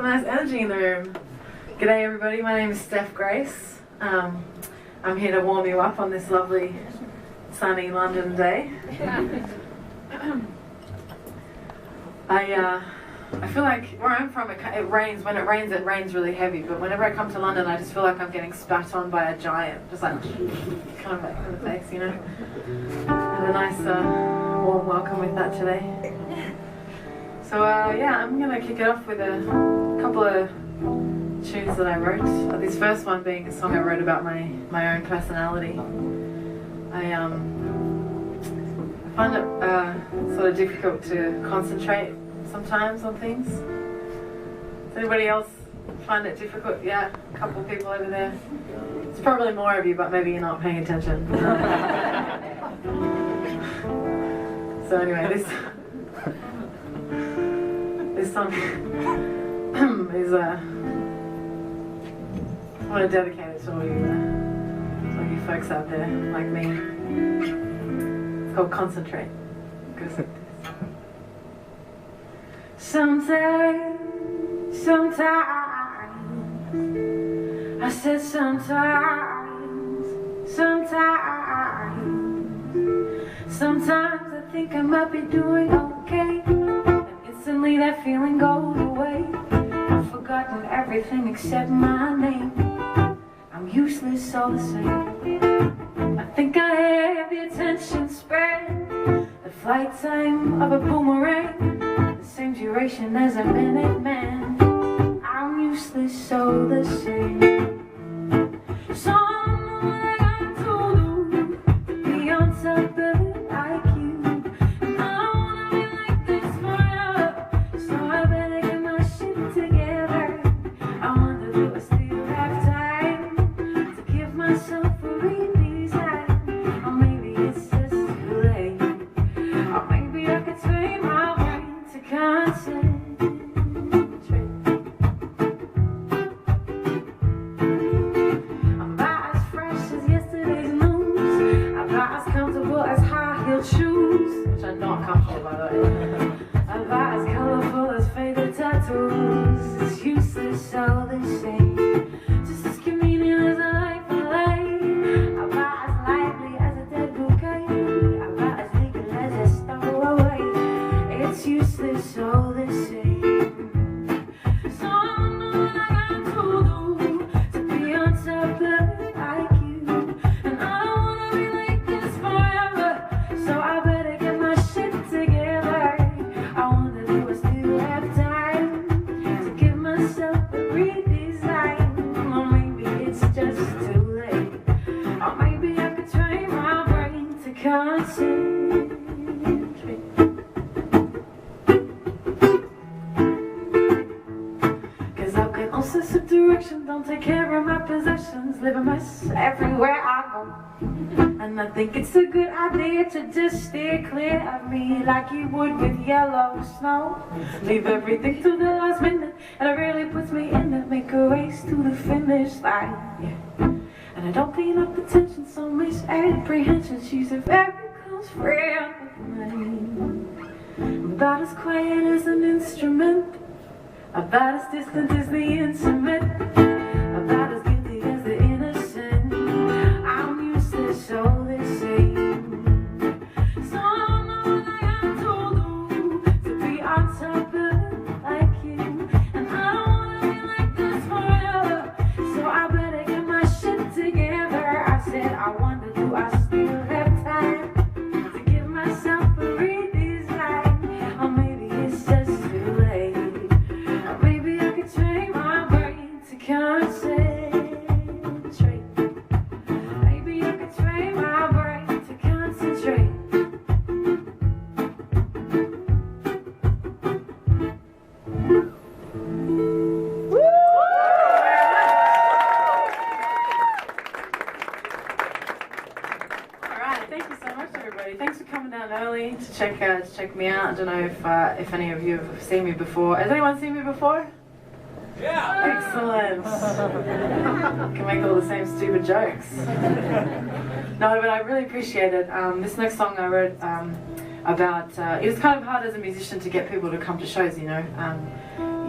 got nice energy in the room. G'day everybody, my name is Steph Grace. I'm here to warm you up on this lovely sunny London day. I feel like where I'm from, it rains. When it rains really heavy. But whenever I come to London, I just feel like I'm getting spat on by a giant. Just like, kind of like in the face, you know. And a nice warm welcome with that today. So yeah, I'm going to kick it off with a couple of tunes that I wrote. This first one being a song I wrote about my own personality. I find it sort of difficult to concentrate sometimes on things. Does anybody else find it difficult? Yeah, a couple of people over there. It's probably more of you, but maybe you're not paying attention. So anyway, this song is I want to dedicate it to all you folks out there like me. It's called Concentrate. It goes like this. Sometimes, I said sometimes I think I might be doing okay, and instantly that feeling goes away. I've forgotten everything except my name. I'm useless all the same. I think I have the attention span, the flight time of a boomerang, the same duration as a minute man. I'm useless all the same. So I don't know what I got to do to be on top of it like you. And I don't wanna be like this forever, so I better get my shit together. I wonder, do I still have time to give myself a redesign? Or maybe it's just too late. Or maybe I could train my brain to concentrate. I'm about as fresh as yesterday's news. I'm about as comfortable as high-heeled shoes, which are not comfortable, by the way. I'm about as colorful as faded tattoos. It's useless all the same. Just as convenient as a life I lay. I'm about as lively as a dead bouquet. I'm about as legal as a stowaway. It's useless all the same. So I don't know what I got to do to be on top of it like you. And I don't wanna be like this forever, so I better get my shit together. I wonder, do I still have time to give myself a redesign? Or maybe it's just too late. Or maybe I could train my brain to concentrate. Cause I've got all sorts of direction, don't take care of my possessions, live a mess everywhere I go. And I think it's a good idea to just steer clear of me like you would with yellow snow. Leave everything to the last minute, and it really puts me in it. Make a race to the finish line, yeah. And I don't pay enough attention, so misapprehension. She's a very close friend of mine. I'm about as quiet as an instrument, about as distant as the intimate, about as guilty as the innocent. I'm useless all the same. So I don't know what I got to do to be on top of it like you. And I don't wanna be like this forever, so I better get my shit together. I said, I wonder, do I still have time to give myself a redesign? Or maybe it's just too late. Or maybe I could train my brain to concentrate. Maybe I could train my brain to concentrate. Alright, thank you so much everybody. Thanks for coming down early to check me out. I don't know if any of you have seen me before. Has anyone seen me before? Yeah! Excellent! Can make all the same stupid jokes. No, but I really appreciate it. This next song I wrote about, it's kind of hard as a musician to get people to come to shows, you know.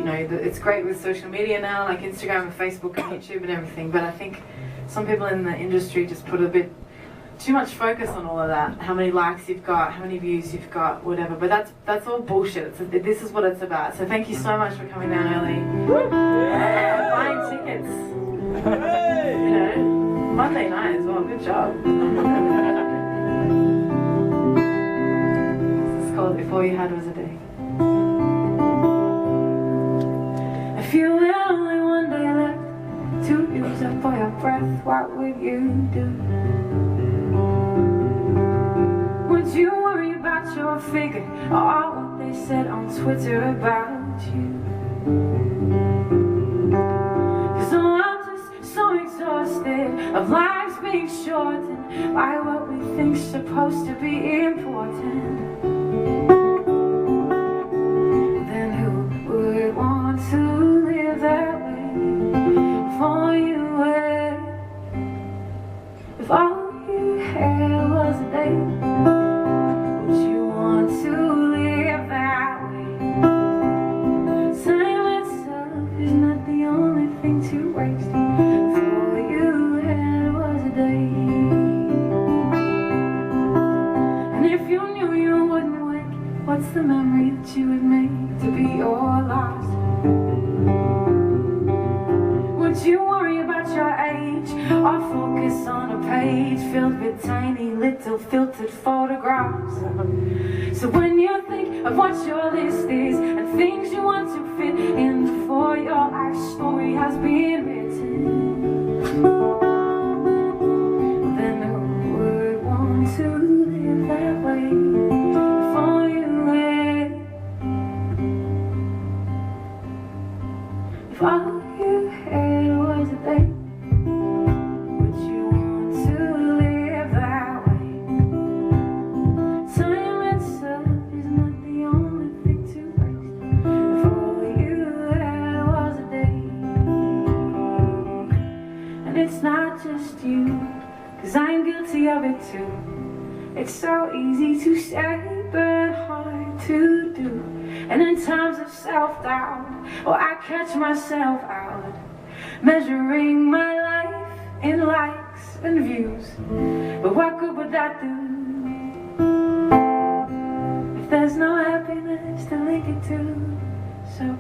It's great with social media now, like Instagram and Facebook and YouTube and everything, but I think some people in the industry just put a bit too much focus on all of that. How many likes you've got, how many views you've got, whatever. But that's all bullshit. This is what it's about. So thank you so much for coming down early. Buying tickets. You know, Monday night as well. Good job. This is called If All You Had Was a Day. If you had only one day left to use up all your breath, what would you do? Would you worry about your figure or what they said on Twitter about you? 'Cause I'm just so exhausted of lives being shortened by what we think's supposed to be important. Then who would want to live that way if all you had, if all you had was a day? To live that way. Time itself is not the only thing to waste. If all you had was a day. And if you knew you wouldn't wake, what's the memory that you would make to be your last? Would you worry about your age or focus on a page filled with tiny little filtered photographs? So when you think of what your list is and things you want to fit in before your life story has been written, then who would want to live that way if all you had, if all you had was a day? Would you want to live that way? Time itself is not the only thing to waste. If all you had was a day. And it's not just you, 'cause I'm guilty of it too. It's so easy to say but hard to do. And in times of self-doubt, I catch myself out measuring my life in likes and views. But what good would that do if there's no happiness to link it to? So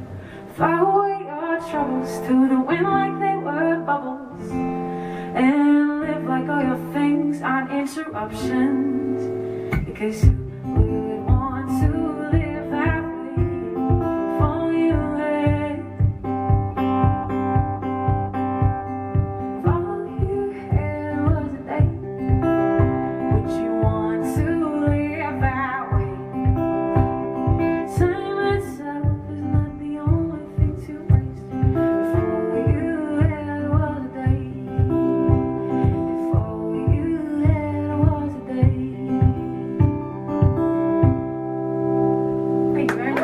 fire away your troubles to the wind like they were bubbles, and live like all your things aren't interruptions, because you would want to live that way if all you had, if all you had was a day. Would you want to live that way? Time itself is not the only thing to waste. If all you had was a day, if all you had was a day. Thank you very much.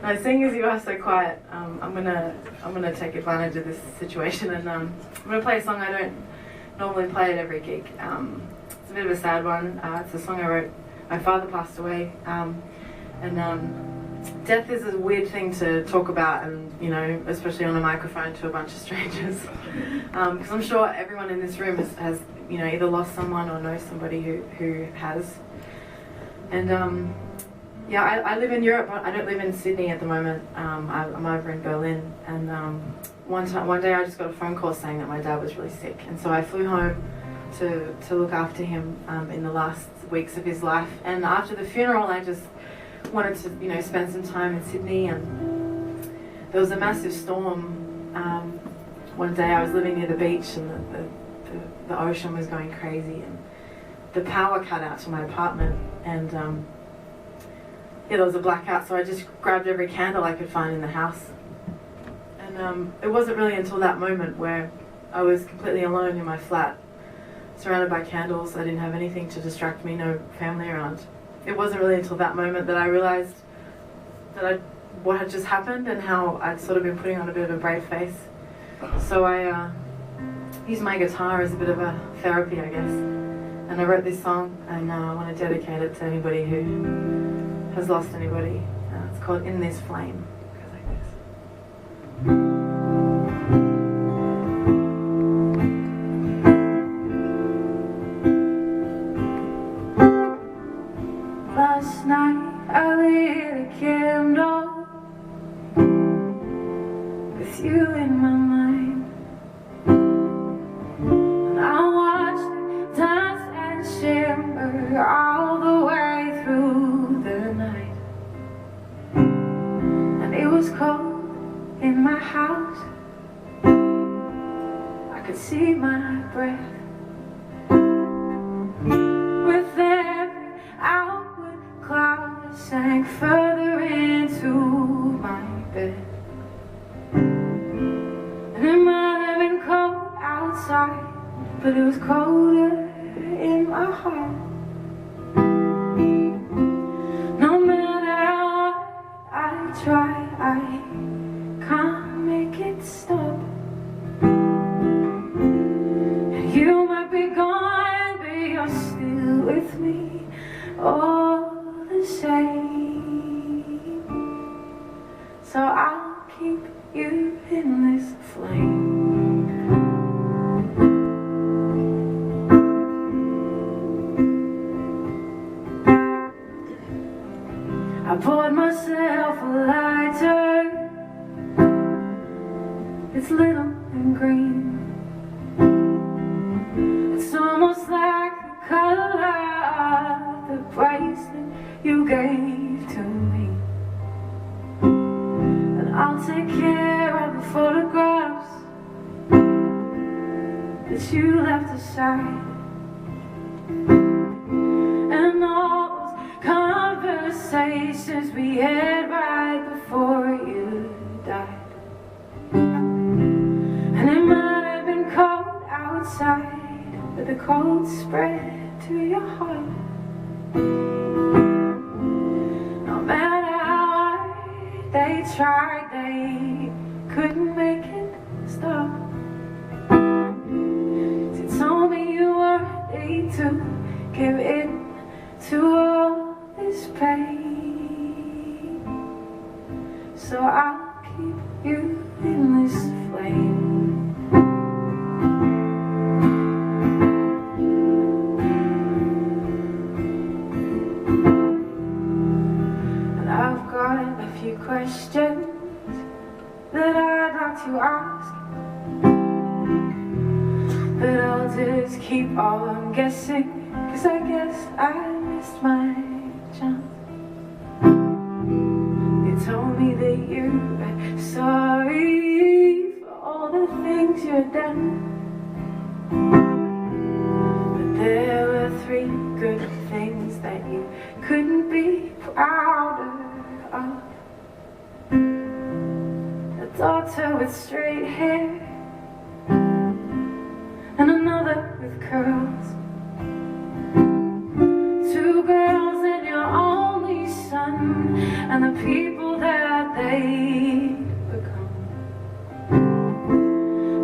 Now, seeing as you are so quiet, I'm gonna take advantage of this situation, and I'm gonna play a song I don't normally play at every gig. It's a bit of a sad one. It's a song I wrote. My father passed away, and death is a weird thing to talk about, and especially on a microphone to a bunch of strangers, because I'm sure everyone in this room has either lost someone or knows somebody who has. And yeah, I live in Europe. I don't live in Sydney at the moment. I'm over in Berlin, and one day I just got a phone call saying that my dad was really sick, and so I flew home to look after him in the last weeks of his life. And after the funeral, I just wanted to spend some time in Sydney, and there was a massive storm. One day I was living near the beach, and the ocean was going crazy, and the power cut out to my apartment, and yeah, there was a blackout, so I just grabbed every candle I could find in the house. And it wasn't really until that moment where I was completely alone in my flat, surrounded by candles. I didn't have anything to distract me, no family around. It wasn't really until that moment that I realized that what had just happened and how I'd sort of been putting on a bit of a brave face. So I used my guitar as a bit of a therapy, I guess. And I wrote this song, and I want to dedicate it to anybody who has lost anybody. It's called In This Flame. It goes like this. Last night I lit a candle with you in my mind, and I watched it dance and shimmer all the way through the night. And it was cold in my house, I could see my breath. With every outward cloud I sank further into my bed. And it might have been cold outside, but it was colder in my heart. No matter what I try, I can't make it stop. And you might be gone, but you're still with me all the same. So I'll keep you in this flame. I poured myself a lighter. It's little and green. It's almost like the color of the bracelet you gave to me. And I'll take care of the photographs that you left aside, and all those conversations we had right before you died. And it might have been cold outside, but the cold spread to your heart. No matter how hard they tried, they couldn't make it stop. You told me you were ready to give in to all this pain. So I'll keep you in this flame. And I've got a few questions that I'd like to ask, but I'll just keep on guessing, 'cause I guess I missed my chance. You told me that you were sorry for all the things you'd done, but there were 3 good things that you couldn't be prouder of. A daughter with straight hair, and another with curls. 2 girls and your only son, and the people that they become.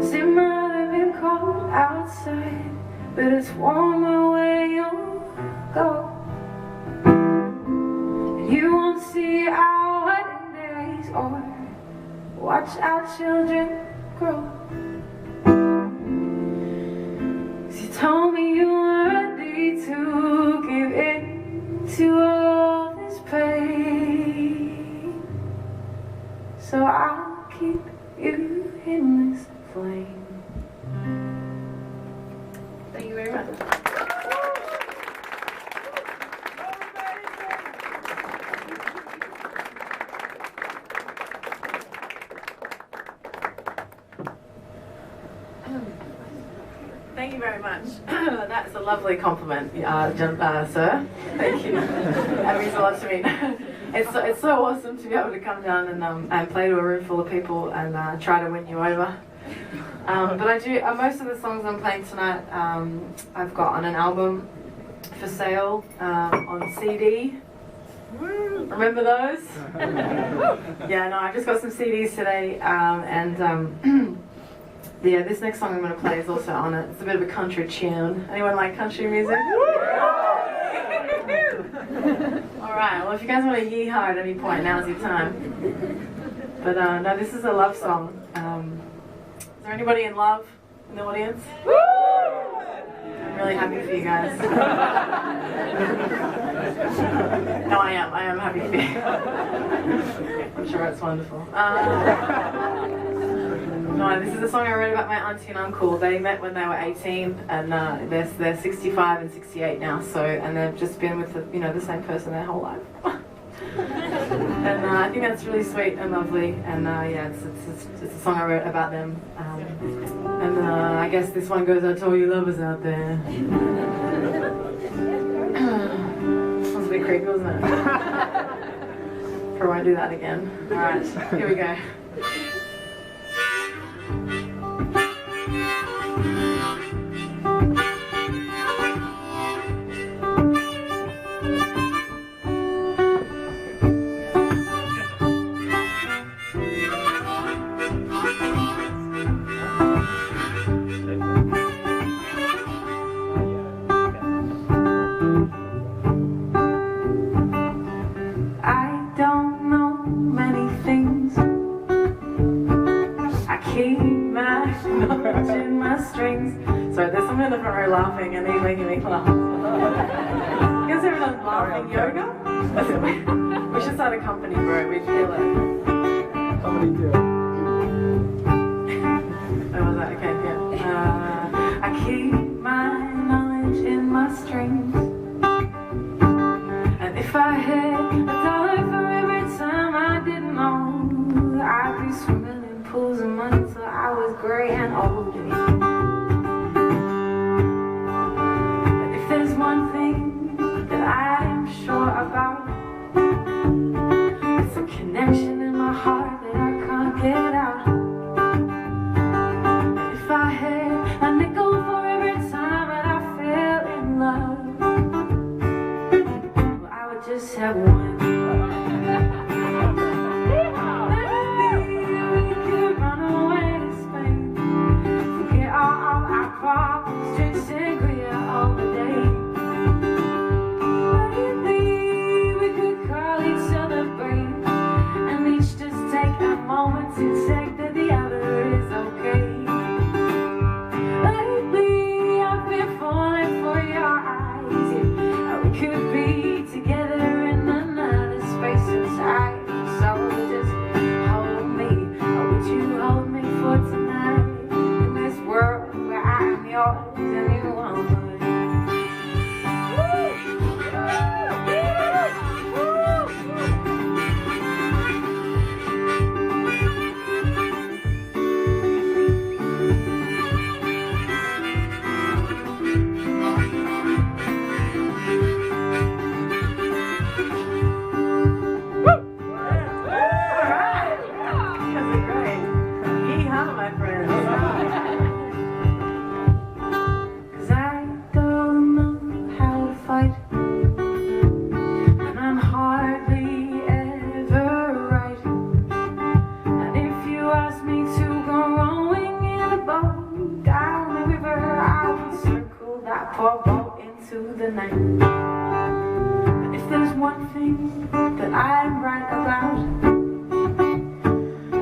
So it might have been cold outside, but it's warmer where you go. And you won't see our wedding days or watch our children grow. You told me you were ready to give in to all this pain. So I'll keep you in this flame. Thank you very much. Thank you very much. That's a lovely compliment, sir. Thank you. That means a lot to me. It's so awesome to be able to come down and play to a room full of people and try to win you over. But I do most of the songs I'm playing tonight. I've got on an album for sale on CD. Remember those? Yeah, no, I just got some CDs today, and Yeah, this next song I'm going to play is also on it. It's a bit of a country tune. Anyone like country music? Alright, well if you guys want to yee-haw at any point, now's your time. But no, this is a love song. Is there anybody in love in the audience? I'm really happy for you guys. No, I am happy for you. I'm sure it's wonderful. No, this is a song I wrote about my auntie and uncle. They met when they were 18, and they're 65 and 68 now. So, and they've just been with the same person their whole life. And I think that's really sweet and lovely. And yeah, it's a song I wrote about them. And I guess this one goes out to all you lovers out there. Sounds a bit creepy, wasn't it? Probably won't do that again. All right, here we go. Sorry, there's someone in the front row laughing and he's making me laugh. You guys ever done laughing yoga? We should start a company, bro. We'd kill it. Somebody do it. Oh, was that? Okay, yeah. I keep my knowledge in my strings. And if I had $1 for every time I didn't know, I'd be swimming in pools of money till I was gray and old. About it's a connection in my heart that I can't get out. If I had a nickel for every time that I fell in love, well, I would just have one. Maybe we could run away to Spain, forget all our problems, drink sangria all the day. To take that the other is okay. Lately I've been falling for your eyes. Yeah, we could be together in another space inside. So just hold me. Or would you hold me for tonight? In this world where I'm yours and you are mine. If there's one thing that I'm right about,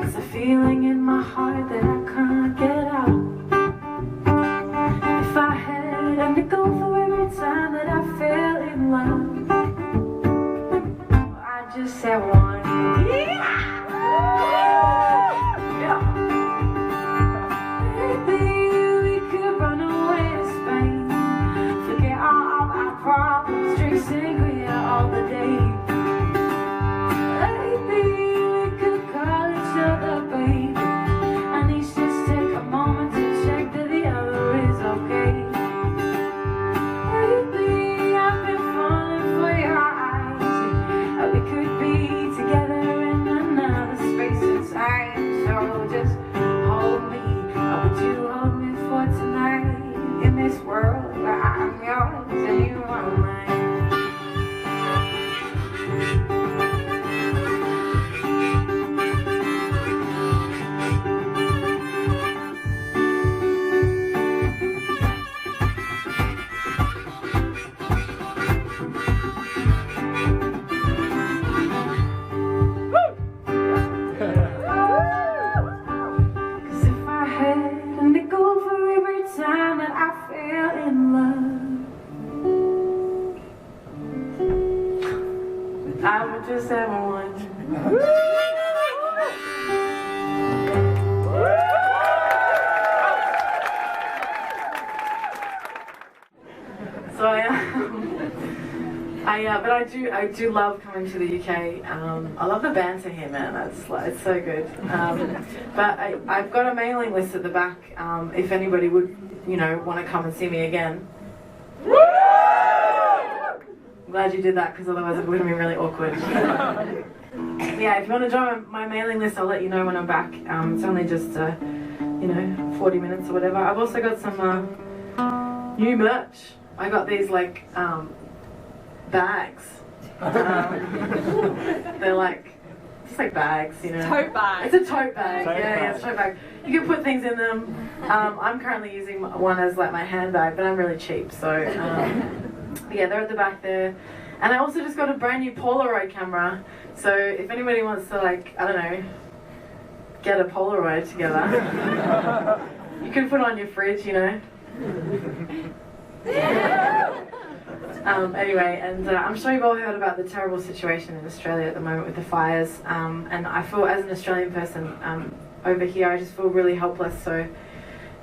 it's a feeling in my heart that I can't get out. If I had a nickel for every time that I fell in love, I just had one. Problems, drink sangria all the day. Lately we could call each other baby. I need to I would just have one. So I do love coming to the UK. I love the banter here, man. It's so good. But I've got a mailing list at the back. If anybody would, want to come and see me again. I'm glad you did that, because otherwise it would have been really awkward. Yeah, if you want to join my mailing list, I'll let you know when I'm back. It's only just 40 minutes or whatever. I've also got some new merch. I got these bags. They're just like bags, Tote bag. It's a tote bag. Yeah, it's a tote bag. You can put things in them. I'm currently using one as my handbag, but I'm really cheap, so yeah, they're at the back there. And I also just got a brand new Polaroid camera. So if anybody wants to I don't know, get a Polaroid together, you can put it on your fridge, Anyway, and I'm sure you've all heard about the terrible situation in Australia at the moment with the fires, and I feel, as an Australian person over here, I just feel really helpless. So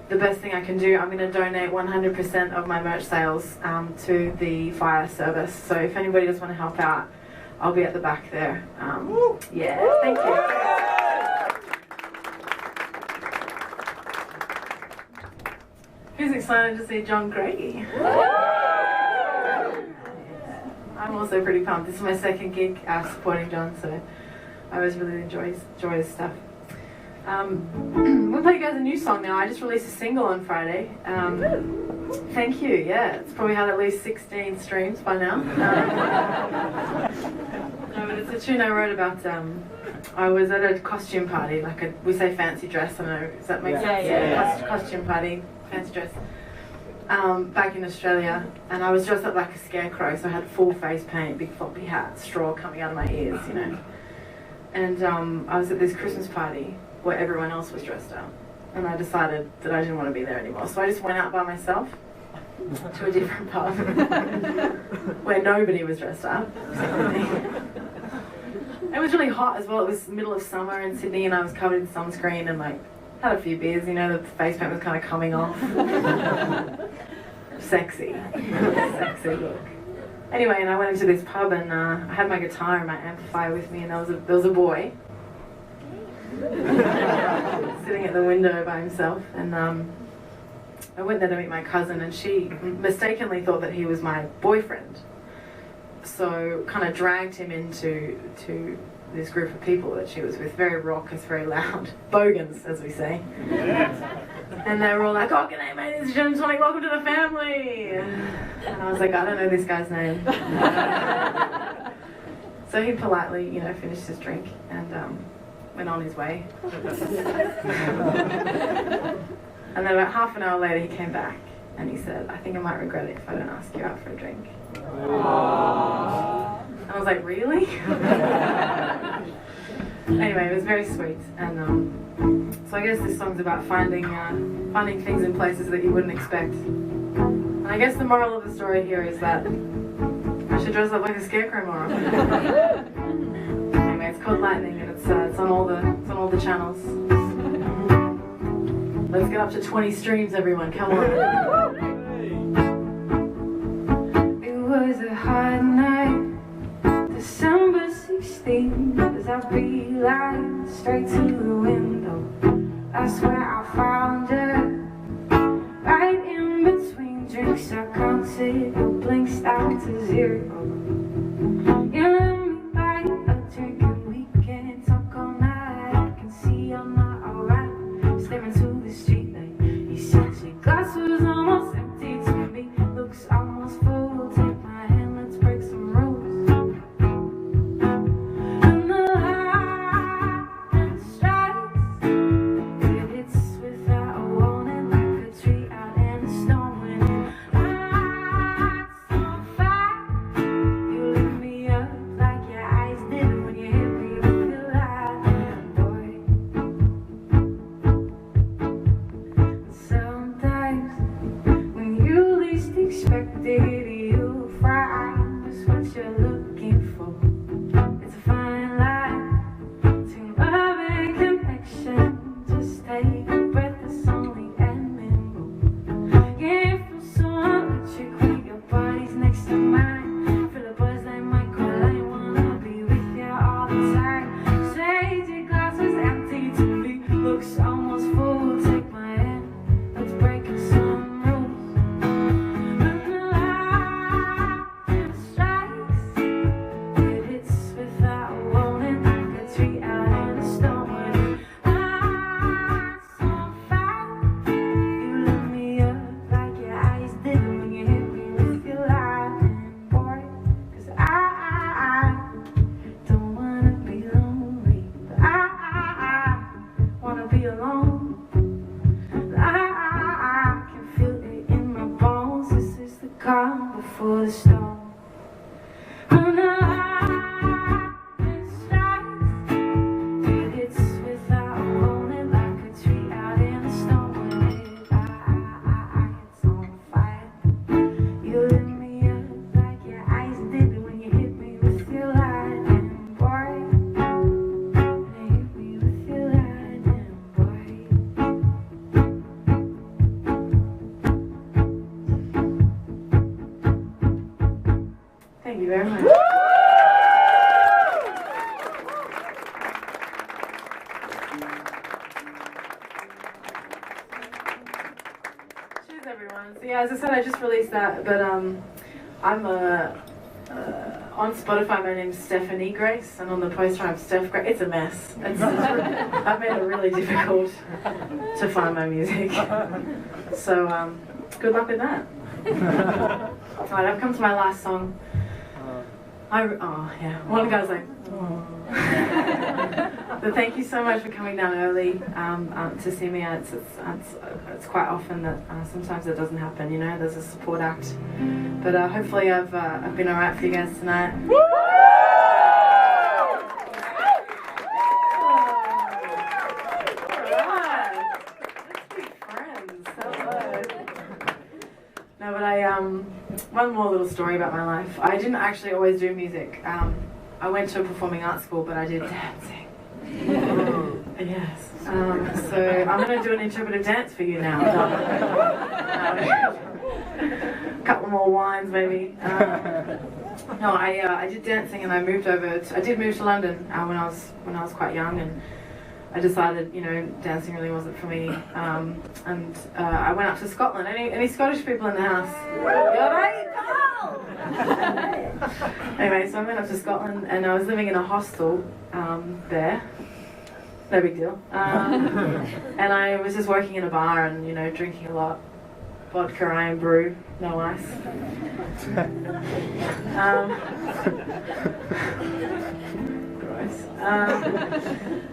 the best thing I can do, I'm going to donate 100% of my merch sales to the fire service. So if anybody does want to help out, I'll be at the back there. Yeah, thank you. Who's excited to see John Craigie? I'm also pretty pumped. This is my second gig supporting John, so I always really enjoy his stuff. We'll play you guys a new song now. I just released a single on Friday. Thank you. Yeah, it's probably had at least 16 streams by now. No, but it's a tune I wrote about. I was at a costume party, we say fancy dress. I don't know. Does that make sense? Yeah. Costume party, fancy dress. Back in Australia, and I was dressed up like a scarecrow, so I had full face paint, big floppy hat, straw coming out of my ears, And I was at this Christmas party where everyone else was dressed up, and I decided that I didn't want to be there anymore. So I just went out by myself to a different pub where nobody was dressed up. It was really hot as well. It was the middle of summer in Sydney, and I was covered in sunscreen and had a few beers, the face paint was kind of coming off. Sexy. Sexy look. Anyway, and I went into this pub, and I had my guitar and my amplifier with me, and there was a boy sitting at the window by himself, and I went there to meet my cousin, and she mistakenly thought that he was my boyfriend. So kind of dragged him into this group of people that she was with, very raucous, very loud, bogans, as we say. And they were all like, "Oh, g'day, mate, this is Gin and Tonic, welcome to the family." And I was like, I don't know this guy's name. So he politely, finished his drink and went on his way. And then about half an hour later, he came back and he said, "I think I might regret it if I don't ask you out for a drink." Aww. And I was like, really? Anyway, it was very sweet, and so I guess this song's about finding things in places that you wouldn't expect. And I guess the moral of the story here is that I should dress up like a scarecrow more often. Anyway, it's called Lightning, and it's on all the channels. Let's get up to 20 streams, everyone. Come on. It was a hard night. December 16th, as I beeline straight to the window. That's where I found you. Right in between drinks, I counted your blinks down to 0. You let me buy a drink and we can talk all night. I can see I'm not alright. Staring to the street light. You said your glass was almost empty to me. Looks almost full. Take my hand, let's break some rules. You Yeah, as I said, I just released that, but I'm on Spotify. My name's Stephanie Grace, and on the poster I'm Steph Grace. It's a mess. I've made it really difficult to find my music. So good luck with that. Alright, I've come to my last song. One of the guys like, oh. But thank you so much for coming down early to see me. It's quite often that sometimes it doesn't happen, you know, there's a support act. But hopefully I've been alright for you guys tonight. No, but one more little story about my life. I didn't actually always do music. I went to a performing arts school, but I did dancing. Yes. So I'm going to do an interpretive dance for you now. A couple more wines, maybe. No, I did dancing, and I moved over. I did move to London when I was quite young, and I decided, you know, dancing really wasn't for me. And I went up to Scotland. Any Scottish people in the house? You're right. Anyway, so I went up to Scotland, and I was living in a hostel there. No big deal. And I was just working in a bar and, you know, drinking a lot. Vodka, iron brew, no ice. Gross.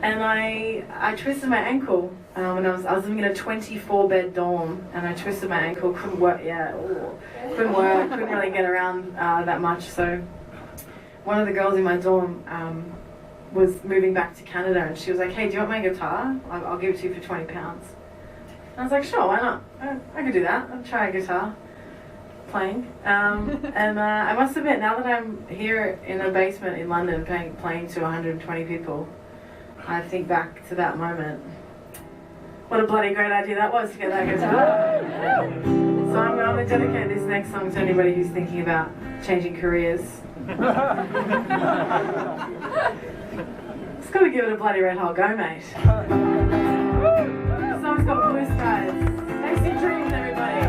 And I twisted my ankle when I was living in a 24-bed dorm, and I twisted my ankle. Couldn't work. Couldn't work. Couldn't really get around that much. So one of the girls in my dorm was moving back to Canada, and she was like, "Hey, do you want my guitar? I'll give it to you for £20." I was like, "Sure, why not? I could do that. I'll try a guitar playing." And I must admit, now that I'm here in a basement in London playing to 120 people, I think back to that moment. What a bloody great idea that was to get that guitar. So I'm going to dedicate this next song to anybody who's thinking about changing careers. Just got to give it a bloody red hot go, mate. The song's got blue skies. Tasty dreams, everybody.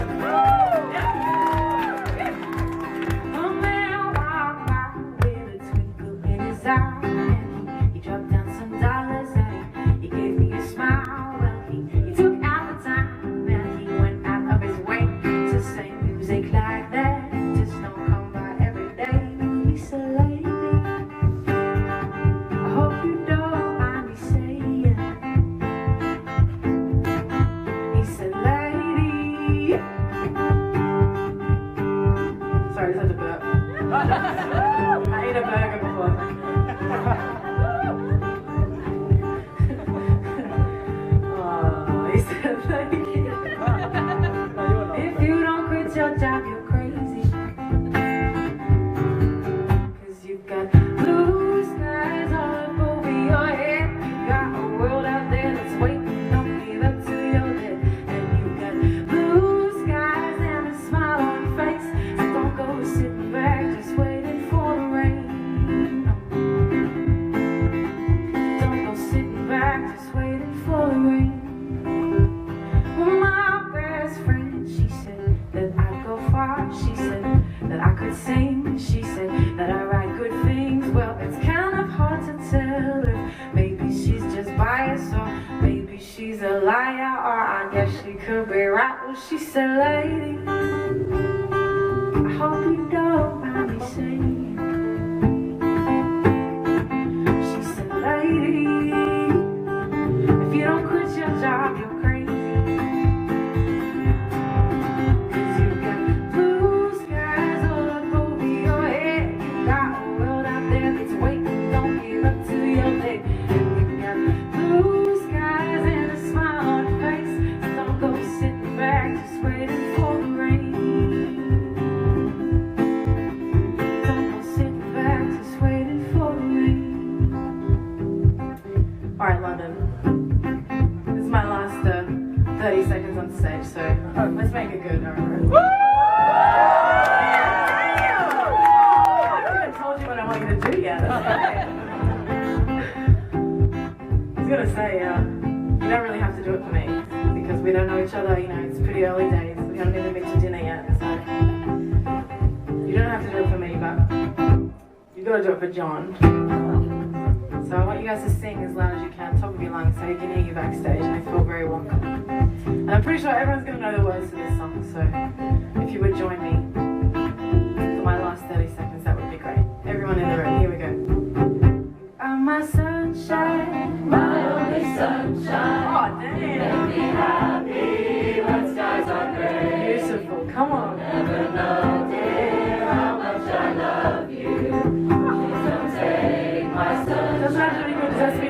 A man walked by with a twinkle in his eye. He dropped down some dollars and he gave me a smile. Well, he took out the time and he went out of his way to say music like that just don't come by every day. He said, "Lady, I hope you don't mind me saying." He said, "Lady." Sorry, I just had to burp. I ate a burger before. Oh, he said, "Lady, if you don't quit your job, you're crazy. 'Cause you've got blue skies all over your head. You got a world out there that's waiting. Don't give up till you're dead. And you got blue skies and a smile on your face. So don't go sitting back just waiting for the rain. Don't go sitting back just waiting for the rain." Well, my best friend, she said that I'd go far. She said that I could sing. She said that I write good things. Well, it's kind of hard to tell if maybe she's just biased or maybe she's a liar, or I guess she could be right. Well, she said, "Lady, I hope you don't mind me saying." She said, "Lady, if you don't quit your job, you're crazy. 'Cause you've got blue skies all up over your head. You got a world out there that's waiting. Don't give up till you're dead. And you've got blue skies and a smile on your face. So don't go sitting back just waiting for the rain. Don't go sitting back just waiting for the rain." Alright, London. This is my last 30 seconds on stage, so let's make it good. Alright. I haven't told you what I want you to do yet. I was gonna say, you don't really have to do it for me because we don't know each other. You know, it's pretty early days. We haven't even been to dinner yet, so you don't have to do it for me, but you gotta do it for John. So I want you guys to sing as loud as you can, top of your lungs, so he can hear you backstage and they feel very welcome. And I'm pretty sure everyone's gonna know the words to this song, so if you would join me for my last 30 seconds, that would be great. Everyone in the room, here we go. I'm my sunshine, my only sunshine. Oh, damn. Make me happy when skies are gray. Beautiful, come on. Never know, dear, how much I love you. Please don't take my sunshine. Doesn't have to be good, it has to be